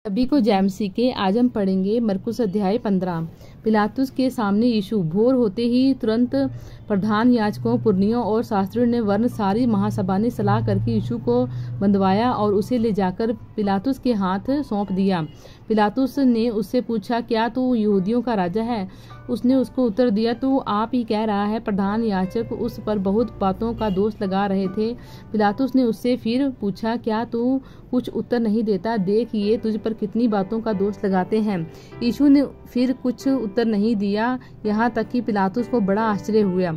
सभी को जैमसी के। आज हम पढ़ेंगे मरकुस अध्याय 15। पिलातुस के सामने यीशु। भोर होते ही तुरंत प्रधान याजकों, पुरनियों और शास्त्रियों ने वरन सारी महासभा ने सलाह करके यीशु को बंधवाया और उसे ले जाकर पिलातुस के हाथ सौंप दिया। पिलातुस ने उससे पूछा, क्या तू यहूदियों का राजा है? उसने उसको उत्तर दिया, तू आप ही कह रहा है। प्रधान याजक उस पर बहुत बातों का दोष लगा रहे थे। पिलातुस ने उससे फिर पूछा, क्या तू कुछ उत्तर नहीं देता? देख, ये तुझ पर कितनी बातों का दोष लगाते हैं। यीशु ने फिर कुछ उत्तर नहीं दिया, यहाँ तक कि पिलातुस को बड़ा आश्चर्य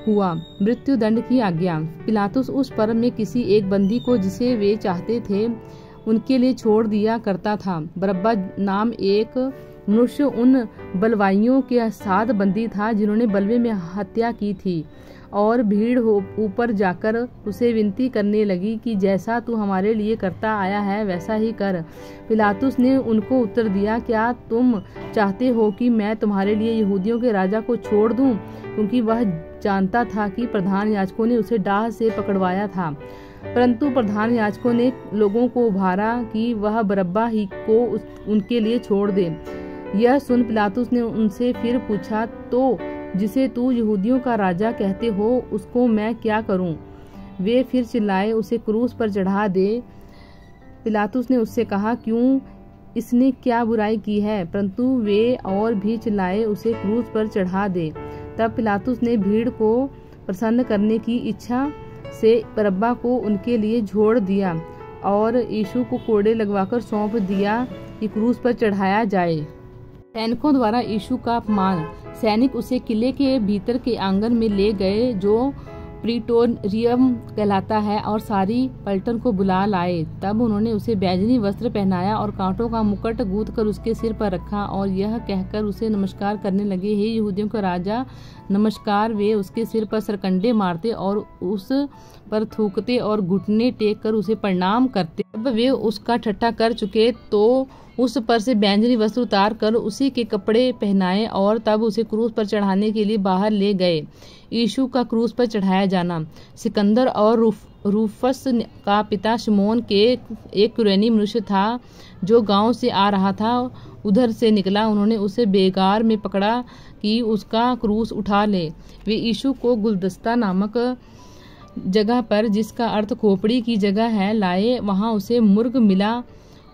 हुआ। मृत्यु दंड की आज्ञा। पिलातुस उस पर्व में किसी एक बंदी को जिसे वे चाहते थे उनके लिए छोड़ दिया करता था। बरअब्बा नाम एक मनुष्य उन बलवाइयों के साथ बंदी था जिन्होंने बलवे में हत्या की थी, और भीड़ ऊपर जाकर उसे विनती करने लगी कि जैसा तू हमारे लिए करता आया है वैसा ही कर। पिलातुस ने उनको उत्तर दिया, क्या तुम चाहते हो कि मैं तुम्हारे लिए यहूदियों के राजा को छोड़ दूं? क्योंकि वह जानता था कि प्रधान याजकों ने उसे डाह से पकड़वाया था। परंतु प्रधान याजकों ने लोगों को उभारा कि वह बरअब्बा ही को उनके लिए छोड़ दे। यह सुन पिलातुस ने उनसे फिर पूछा, तो जिसे तू यहूदियों का राजा कहते हो उसको मैं क्या करूं? वे फिर चिल्लाए, उसे क्रूस पर चढ़ा दे। पिलातुस ने उससे कहा, क्यों? इसने क्या बुराई की है? परंतु वे और भी चिल्लाए, उसे क्रूस पर चढ़ा दे। तब पिलातुस ने भीड़ को प्रसन्न करने की इच्छा से बरअब्बा को उनके लिए छोड़ दिया और यीशु को कोड़े लगवाकर सौंप दिया कि क्रूस पर चढ़ाया जाए। सैनिकों द्वारा यीशु का अपमान। सैनिक उसे किले के भीतर के आंगन में ले गए जो प्रीटोरियम कहलाता है, और सारी पलटन को बुला लाए। तब उन्होंने उसे बैजनी वस्त्र पहनाया और कांटों का मुकुट गूंथ कर उसके सिर पर रखा और यह कहकर उसे नमस्कार करने लगे, हे यहूदियों का राजा, नमस्कार। वे उसके सिर पर सरकंडे मारते और उस पर थूकते और घुटने टेक कर उसे प्रणाम करते। जब वे उसका ठट्ठा कर चुके तो उस पर से बैंजनी वस्त्र उतार कर उसी के कपड़े पहनाए और तब उसे क्रूस पर चढ़ाने के लिए बाहर ले गए। यीशु का क्रूस पर चढ़ाया जाना। सिकंदर और रूफस का पिता शिमोन के एक कुरैनी मनुष्य था जो गांव से आ रहा था, उधर से निकला। उन्होंने उसे बेगार में पकड़ा कि उसका क्रूस उठा ले। वे यीशु को गुलदस्ता नामक जगह पर, जिसका अर्थ खोपड़ी की जगह है, लाए। वहां उसे मुर्ग मिला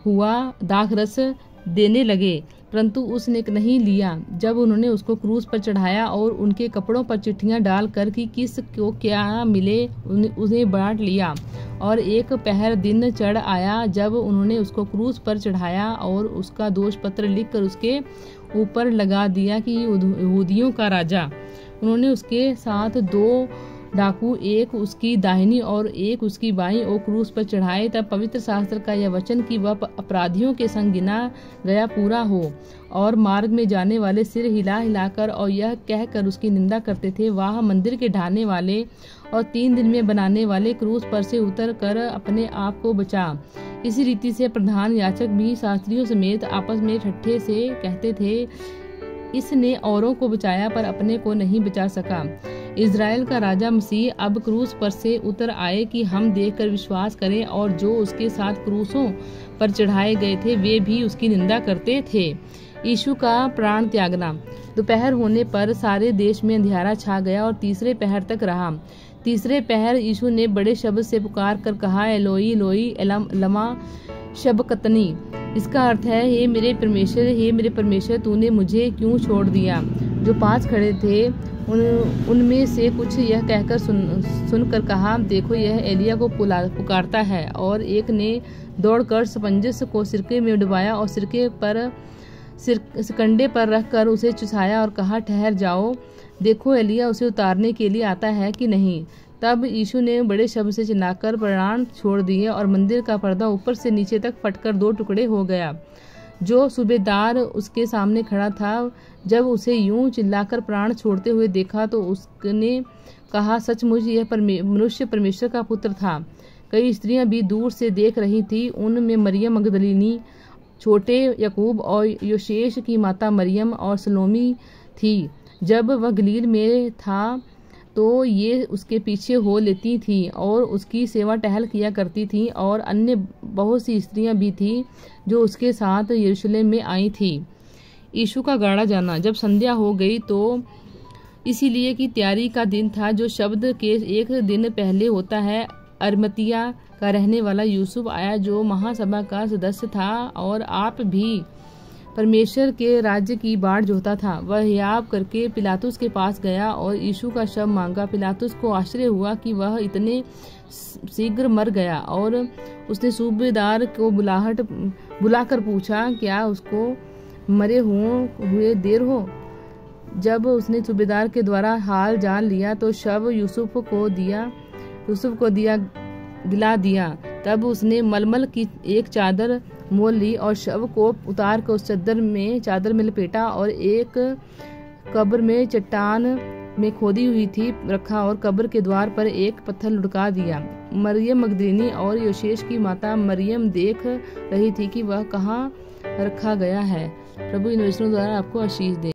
हुआ दाखरस देने लगे, परंतु उसने नहीं लिया। जब उन्होंने उसको क्रूस पर चढ़ाया और उनके कपड़ों पर चिट्ठियां डालकर कि किस को क्या मिले उन्हें बांट लिया, और एक पहर दिन चढ़ आया जब उन्होंने उसको क्रूस पर चढ़ाया और उसका दोष पत्र लिखकर उसके ऊपर लगा दिया कि यहूदियों का राजा। उन्होंने उसके साथ 2 डाकू, एक उसकी दाहिनी और एक उसकी बाईं ओर क्रूस पर चढ़ाए। तब पवित्र शास्त्र का यह वचन कि वह अपराधियों के संग गिना गया पूरा हो। और मार्ग में जाने वाले सिर हिला हिलाकर और यह कहकर उसकी निंदा करते थे, वाह मंदिर के ढाने वाले और 3 दिन में बनाने वाले, क्रूस पर से उतर कर अपने आप को बचा। इसी रीति से प्रधान याजक भी शास्त्रियों समेत आपस में ठट्ठे से कहते थे, इसने औरों को बचाया पर अपने को नहीं बचा सका। इज़राइल का राजा मसीह अब क्रूस पर से उतर आए कि हम देखकर विश्वास करें, और जो उसके साथ क्रूसों पर चढ़ाए गए थे वे भी उसकी निंदा करते थे। यीशु का प्राण त्यागना। दोपहर होने पर सारे देश में अंधियारा छा गया और तीसरे पहर तक रहा। तीसरे पहर यीशु ने बड़े शब्द से पुकार कर कहा, एलोई एलोई लमा शबक्तनी। इसका अर्थ है, हे मेरे परमेश्वर, तूने मुझे क्यों छोड़ दिया? जो 5 खड़े थे उनमें से कुछ यह कहकर सुनकर कहा, देखो यह एलिया को पुकारता है। और एक ने दौड़कर स्पंजस को सिरके में डुबाया और सिरके पर सिकंडे पर रखकर उसे चुसाया और कहा, ठहर जाओ, देखो एलिया उसे उतारने के लिए आता है कि नहीं। तब यीशु ने बड़े शब्द से चिल्लाकर प्राण छोड़ दिए और मंदिर का पर्दा ऊपर से नीचे तक फटकर 2 टुकड़े हो गया। जो सूबेदार उसके सामने खड़ा था, जब उसे यूं चिल्लाकर प्राण छोड़ते हुए देखा तो उसने कहा, सचमुच यह मनुष्य परमेश्वर का पुत्र था। कई स्त्रियां भी दूर से देख रही थी, उनमें मरियम मगदलीनी, छोटे याकूब और योसेस की माता मरियम और सलोमी थी। जब वह गलील में था तो ये उसके पीछे हो लेती थीं और उसकी सेवा टहल किया करती थीं, और अन्य बहुत सी स्त्रियां भी थीं जो उसके साथ यरूशलेम में आई थीं। यीशु का गाड़ा जाना। जब संध्या हो गई तो इसीलिए कि तैयारी का दिन था, जो शब्द के एक दिन पहले होता है, अरमतिया का रहने वाला यूसुफ आया, जो महासभा का सदस्य था और आप भी परमेश्वर के राज्य की बाट जोहता था। वह हियाव करके पिलातुस के पास गया और यीशु का शव मांगा। पिलातुस को आश्चर्य हुआ कि वह इतने शीघ्र मर गया, और उसने सूबेदार को बुलाकर पूछा, क्या उसको मरे हुए देर हो? जब उसने सूबेदार के द्वारा हाल जान लिया तो शव यूसुफ को दिला दिया। तब उसने मलमल की एक चादर मोल ली और शव को उतार कर उस चादर में लपेटा और एक कब्र में चट्टान में खोदी हुई थी रखा, और कब्र के द्वार पर एक पत्थर लुढ़का दिया। मरियम मगदलीनी और योसेस की माता मरियम देख रही थी कि वह कहाँ रखा गया है। प्रभु इन वचनों द्वारा आपको आशीष दे।